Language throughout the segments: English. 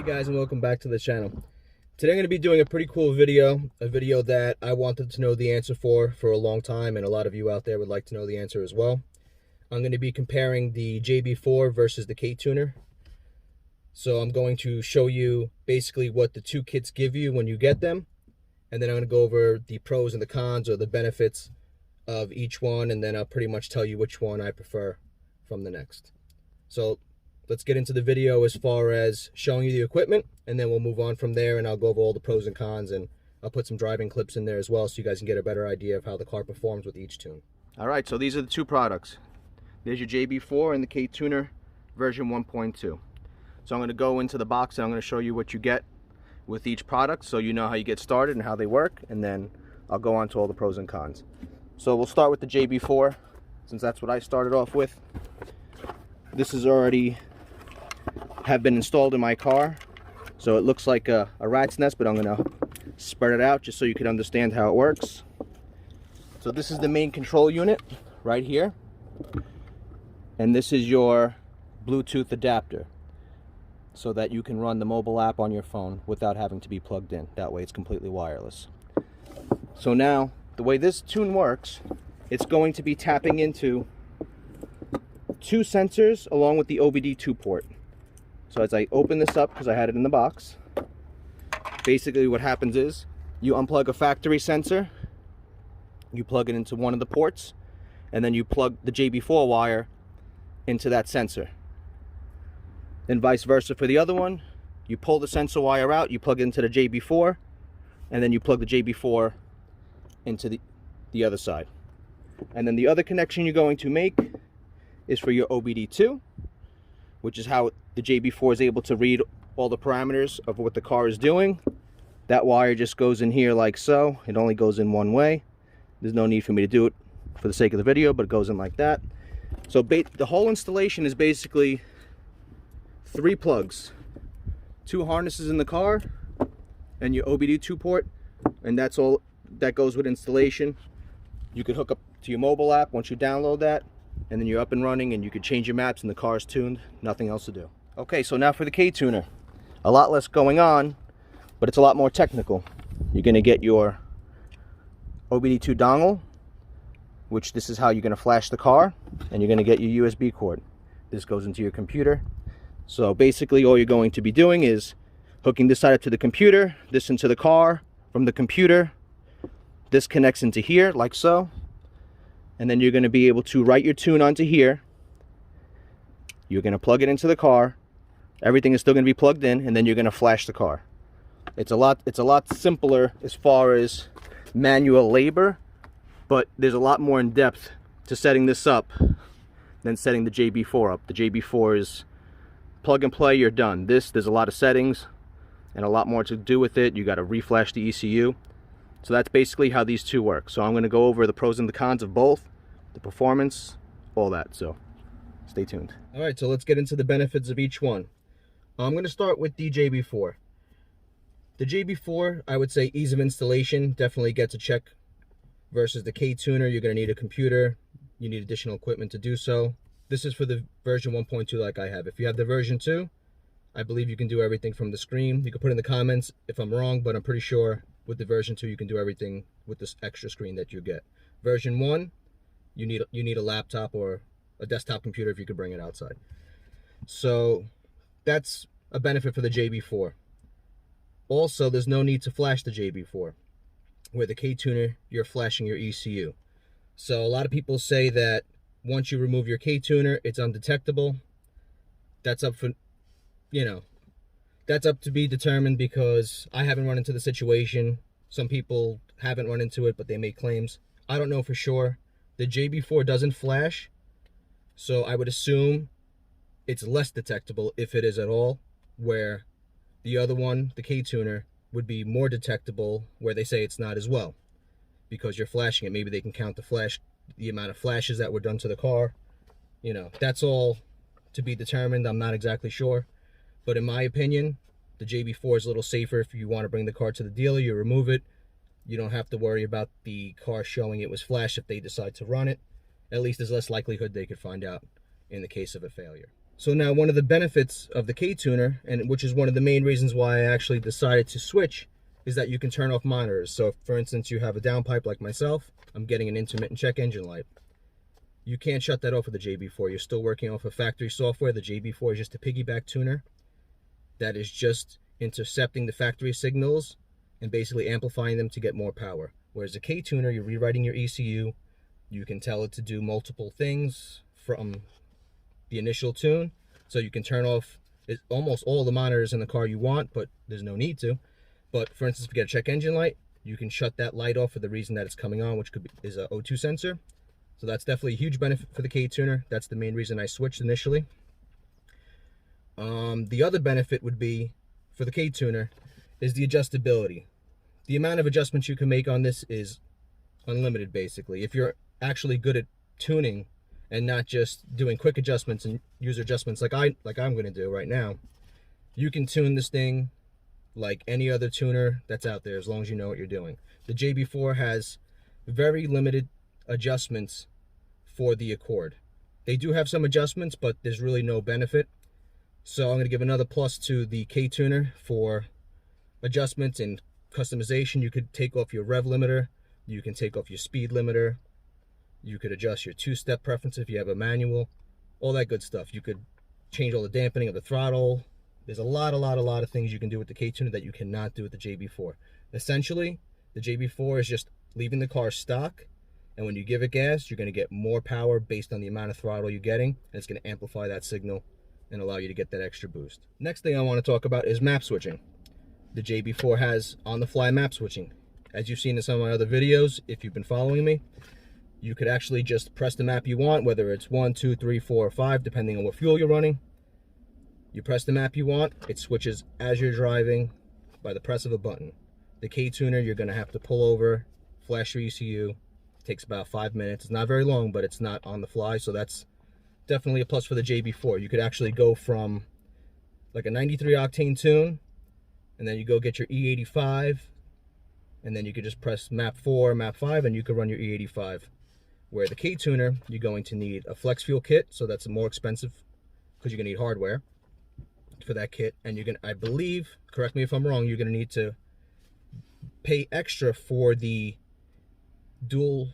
guys, and welcome back to the channel. Today I'm going to be doing a pretty cool video, a video that I wanted to know the answer for a long time, and a lot of you out there would like to know the answer as well. I'm going to be comparing the JB4 versus the Ktuner. So I'm going to show you basically what the two kits give you when you get them, and then I'm going to go over the pros and the cons, or the benefits of each one, and then I'll pretty much tell you which one I prefer from the next. So let's get into the video as far as showing you the equipment, and then we'll move on from there, and I'll go over all the pros and cons, and I'll put some driving clips in there as well so you guys can get a better idea of how the car performs with each tune. All right, so these are the two products. There's your JB4 and the Ktuner version 1.2. So I'm going to go into the box and I'm going to show you what you get with each product so you know how you get started and how they work, and then I'll go on to all the pros and cons. So we'll start with the JB4 since that's what I started off with. This is already have been installed in my car, so it looks like a rat's nest, but I'm gonna spread it out just so you can understand how it works. So this is the main control unit right here, and this is your Bluetooth adapter so that you can run the mobile app on your phone without having to be plugged in. That way it's completely wireless. So now the way this tune works, it's going to be tapping into two sensors along with the OBD2 port. So as I open this up, because I had it in the box, basically what happens is you unplug a factory sensor, you plug it into one of the ports, and then you plug the JB4 wire into that sensor. Then vice versa for the other one, you pull the sensor wire out, you plug it into the JB4, and then you plug the JB4 into the other side. And then the other connection you're going to make is for your OBD2, which is how the JB4 is able to read all the parameters of what the car is doing. That wire just goes in here like so. It only goes in one way. There's no need for me to do it for the sake of the video, but it goes in like that. So the whole installation is basically 3 plugs, 2 harnesses in the car, and your OBD2 port, and that's all that goes with installation. You could hook up to your mobile app once you download that, and then you're up and running, and you could change your maps and the car's tuned. Nothing else to do. Okay, so now for the Ktuner. A lot less going on, but it's a lot more technical. You're going to get your OBD2 dongle, which this is how you're going to flash the car, and you're going to get your USB cord. This goes into your computer. So basically all you're going to be doing is hooking this side up to the computer, this into the car. From the computer, this connects into here like so, and then you're going to be able to write your tune onto here. You're going to plug it into the car. Everything is still going to be plugged in, and then you're going to flash the car. It's a lot simpler as far as manual labor, but there's a lot more in depth to setting this up than setting the JB4 up. The JB4 is plug and play, you're done. There's a lot of settings and a lot more to do with it. You got to reflash the ECU. So that's basically how these two work. So I'm going to go over the pros and the cons of both, the performance, all that. So stay tuned. All right, so let's get into the benefits of each one. I'm going to start with the JB4. The JB4, I would say ease of installation definitely gets a check, versus the Ktuner. You're going to need a computer. You need additional equipment to do so. This is for the version 1.2 like I have. If you have the version 2, I believe you can do everything from the screen. You can put in the comments if I'm wrong, but I'm pretty sure with the version 2 you can do everything with this extra screen that you get. Version 1, you need a laptop or a desktop computer if you could bring it outside. So that's a benefit for the JB4. Also, there's no need to flash the JB4. Where the Ktuner, you're flashing your ECU. So a lot of people say that once you remove your Ktuner, it's undetectable. That's up for, that's up to be determined, because I haven't run into the situation. Some people haven't run into it, but they make claims. I don't know for sure. The JB4 doesn't flash, so I would assume it's less detectable, if it is at all, where the other one, the Ktuner, would be more detectable, where they say it's not as well, because you're flashing it. Maybe they can count the amount of flashes that were done to the car. That's all to be determined. I'm not exactly sure. But in my opinion, the JB4 is a little safer. If you want to bring the car to the dealer, you remove it. You don't have to worry about the car showing it was flashed if they decide to run it. At least there's less likelihood they could find out in the case of a failure. So now one of the benefits of the Ktuner, and which is one of the main reasons why I actually decided to switch, is that you can turn off monitors. So if, for instance, you have a downpipe like myself, I'm getting an intermittent check engine light. You can't shut that off with the JB4. You're still working off of factory software. The JB4 is just a piggyback tuner that is just intercepting the factory signals and basically amplifying them to get more power. Whereas the Ktuner, you're rewriting your ECU. You can tell it to do multiple things from the initial tune, so you can turn off almost all the monitors in the car you want, but there's no need to. But for instance, if you get a check engine light, you can shut that light off for the reason that it's coming on, which is a O2 sensor. So that's definitely a huge benefit for the Ktuner. That's the main reason I switched initially. The other benefit would be for the Ktuner is the adjustability. The amount of adjustments you can make on this is unlimited, basically. If you're actually good at tuning and not just doing quick adjustments and user adjustments like I'm going to do right now, you can tune this thing like any other tuner that's out there, as long as you know what you're doing. The JB4 has very limited adjustments for the Accord. They do have some adjustments, but there's really no benefit. So I'm going to give another plus to the Ktuner for adjustments and customization. You could take off your rev limiter, you can take off your speed limiter, you could adjust your two-step preference if you have a manual, all that good stuff. You could change all the dampening of the throttle. There's a lot of things you can do with the Ktuner that you cannot do with the JB4. Essentially, the JB4 is just leaving the car stock, and when you give it gas, you're going to get more power based on the amount of throttle you're getting, and it's going to amplify that signal and allow you to get that extra boost. Next thing I want to talk about is map switching. The JB4 has on-the-fly map switching. As you've seen in some of my other videos, if you've been following me, you could actually just press the map you want, whether it's 1, 2, 3, 4, or 5, depending on what fuel you're running. You press the map you want, it switches as you're driving by the press of a button. The Ktuner, you're going to have to pull over, flash your ECU. It takes about 5 minutes. It's not very long, but it's not on the fly, so that's definitely a plus for the JB4. You could actually go from like a 93 octane tune, and then you go get your E85, and then you could just press map 4, map 5, and you could run your E85. Where the Ktuner, you're going to need a flex fuel kit, so that's more expensive because you're going to need hardware for that kit. And you're going to, I believe, correct me if I'm wrong, you're going to need to pay extra for the dual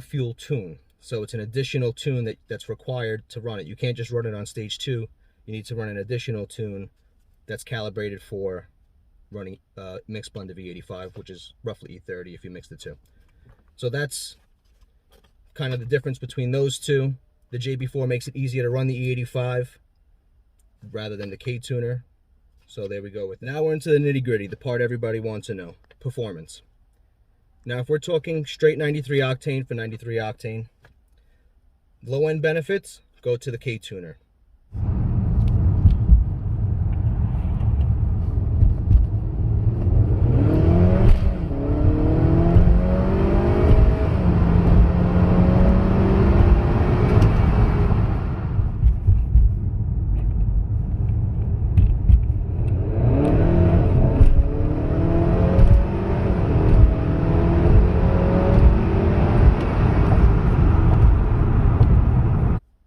fuel tune. So it's an additional tune that's required to run it. You can't just run it on stage 2. You need to run an additional tune that's calibrated for running mixed blend of E85, which is roughly E30 if you mix the two. So that's kind of the difference between those two. The JB4 makes it easier to run the E85 rather than the Ktuner. So there we go with it. Now we're into the nitty-gritty, the part everybody wants to know, performance. Now if we're talking straight 93 octane for 93 octane, low-end benefits, go to the Ktuner.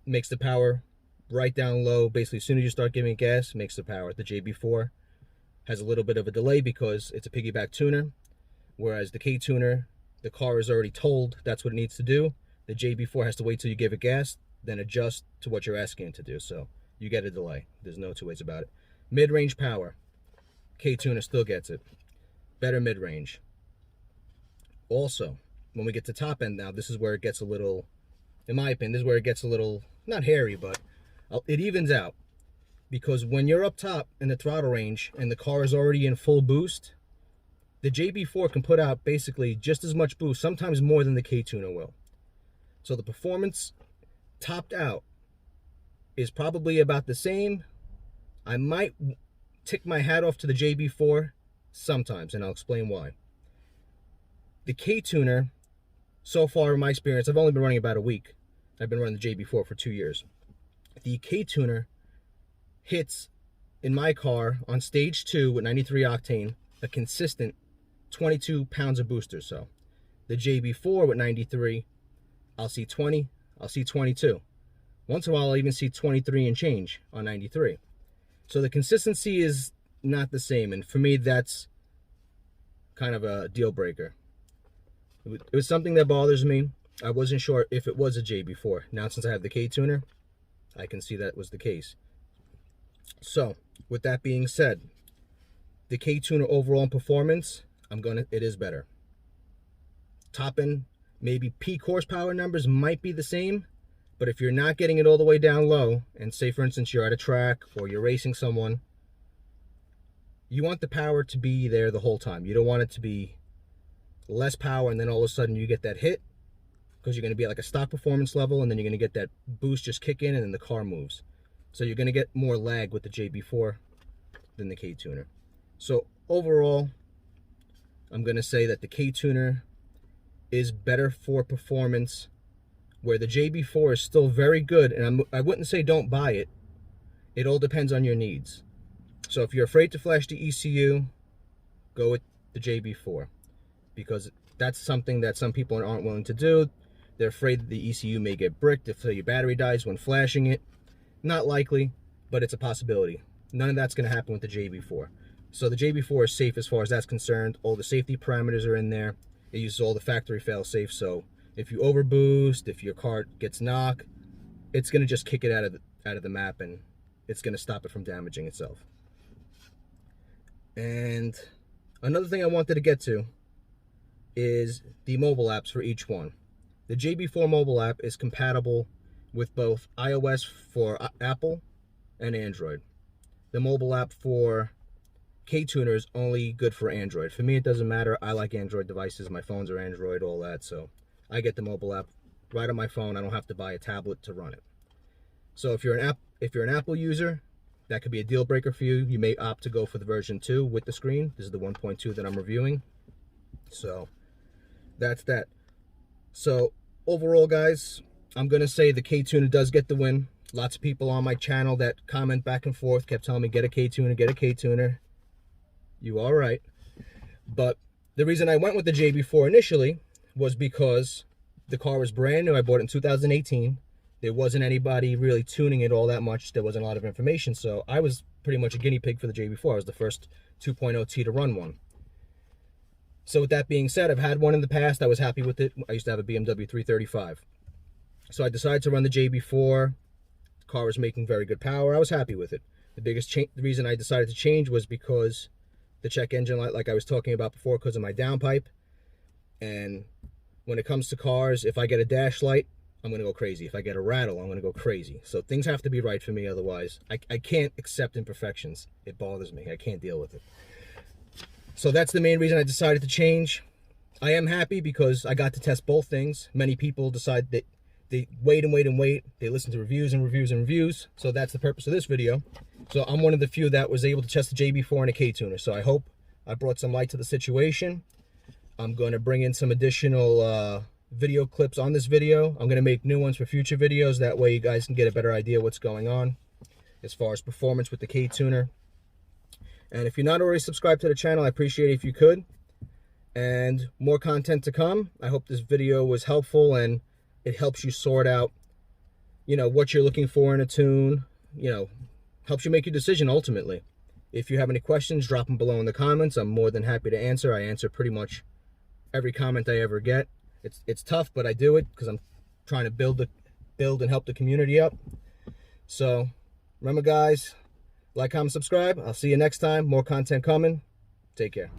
Makes the power right down low. Basically, as soon as you start giving it gas, makes the power. The JB4 has a little bit of a delay because it's a piggyback tuner, whereas the Ktuner, the car is already told that's what it needs to do. The JB4 has to wait till you give it gas, then adjust to what you're asking it to do. So you get a delay. There's no two ways about it. Mid-range power, Ktuner still gets it. Better mid-range. Also, when we get to top end now, this is where it gets a little, in my opinion, this is where it gets a little, not hairy, but it evens out. Because when you're up top in the throttle range and the car is already in full boost, the JB4 can put out basically just as much boost, sometimes more than the Ktuner will. So the performance topped out is probably about the same. I might tick my hat off to the JB4 sometimes, and I'll explain why. The Ktuner, so far in my experience, I've only been running about a week. I've been running the JB4 for 2 years. The Ktuner hits, in my car, on stage 2 with 93 octane, a consistent 22 pounds of boost or so. The JB4 with 93, I'll see 20, I'll see 22. Once in a while, I'll even see 23 and change on 93. So the consistency is not the same, and for me, that's kind of a deal breaker. It was something that bothers me. I wasn't sure if it was a JB4. Now, since I have the Ktuner, I can see that was the case. So, with that being said, the Ktuner overall in performance, it is better. Top end, maybe peak horsepower numbers might be the same, but if you're not getting it all the way down low, and say for instance you're at a track or you're racing someone, you want the power to be there the whole time. You don't want it to be less power and then all of a sudden you get that hit, because you're going to be at like a stock performance level, and then you're going to get that boost just kick in and then the car moves. So you're going to get more lag with the JB4 than the Ktuner. So overall, I'm going to say that the Ktuner is better for performance, where the JB4 is still very good, and I wouldn't say don't buy it. It all depends on your needs. So if you're afraid to flash the ECU, go with the JB4, because that's something that some people aren't willing to do. They're afraid that the ECU may get bricked if your battery dies when flashing it. Not likely, but it's a possibility. None of that's going to happen with the JB4. So the JB4 is safe as far as that's concerned. All the safety parameters are in there. It uses all the factory fail-safe, so if you overboost, if your car gets knocked, it's going to just kick it out of the map, and it's going to stop it from damaging itself. And another thing I wanted to get to is the mobile apps for each one. The JB4 mobile app is compatible with both iOS for Apple and Android. The mobile app for Ktuner is only good for Android. For me, it doesn't matter. I like Android devices. My phones are Android, all that. So I get the mobile app right on my phone. I don't have to buy a tablet to run it. So if you're an Apple user, that could be a deal breaker for you. You may opt to go for the version 2 with the screen. This is the 1.2 that I'm reviewing. So that's that. So overall, guys, I'm going to say the Ktuner does get the win. Lots of people on my channel that comment back and forth kept telling me, get a Ktuner, get a Ktuner. You all right. But the reason I went with the JB4 initially was because the car was brand new. I bought it in 2018. There wasn't anybody really tuning it all that much. There wasn't a lot of information. So I was pretty much a guinea pig for the JB4. I was the first 2.0T to run one. So with that being said, I've had one in the past. I was happy with it. I used to have a BMW 335. So I decided to run the JB4. The car was making very good power. I was happy with it. The reason I decided to change was because the check engine light, like I was talking about before, because of my downpipe. And when it comes to cars, if I get a dash light, I'm going to go crazy. If I get a rattle, I'm going to go crazy. So things have to be right for me, otherwise I can't accept imperfections. It bothers me. I can't deal with it. So that's the main reason I decided to change. I am happy because I got to test both things. Many people decide that they wait and wait and wait. They listen to reviews and reviews and reviews. So that's the purpose of this video. So I'm one of the few that was able to test the JB4 and a Ktuner. So I hope I brought some light to the situation. I'm going to bring in some additional video clips on this video. I'm going to make new ones for future videos. That way you guys can get a better idea what's going on as far as performance with the Ktuner. And if you're not already subscribed to the channel, I appreciate it if you could. And more content to come. I hope this video was helpful and it helps you sort out, what you're looking for in a tune. Helps you make your decision ultimately. If you have any questions, drop them below in the comments. I'm more than happy to answer. I answer pretty much every comment I ever get. It's tough, but I do it because I'm trying to build and help the community up. So remember, guys, like, comment, subscribe. I'll see you next time. More content coming. Take care.